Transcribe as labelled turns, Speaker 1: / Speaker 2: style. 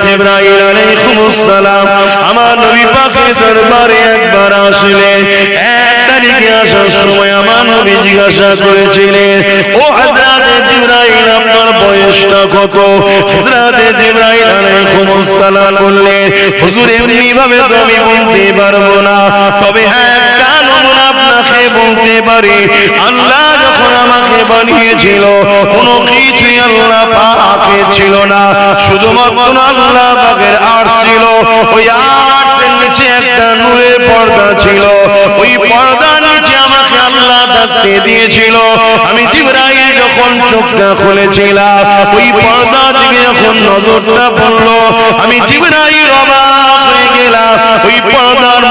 Speaker 1: জিবরাইল আলাইহিস সালাম আমার নবী পাকের দরবারে একবার আসলেন। এক তারিখে আসার সময় আমার নবী জিজ্ঞাসা করেছিলেন, ও হযরত জিবরাইল আপনার বয়সটা কত? হযরত জিবরাইল আলাইহিস সালাম বললেন, হুজুর এমনি ভাবে তো আমি বলতে পারবো না, তবে হ্যাঁ একটা নমুনা আপনাকে বলতে পারি। আল্লাহ যখন আমাকে বানিয়েছিল কোনো কিছুই আল্লাহ পাকের ছিল না, শুধুমাত্র আল্লাহ পাকের আরশ ছিল। ওই আরশের নিচে একটা নূরের পর্দা ছিল, ওই পর্দার নিচে আমাকে আল্লাহ থাকতে দিয়েছিল। আমি জিবরাইল যখন চোখটা খুলেছিলাম, ওই পর্দা দিকে যখন নজরটা পড়লো, আমি জিবরাইল অবাক হয়ে গেলাম। ওই পর্দার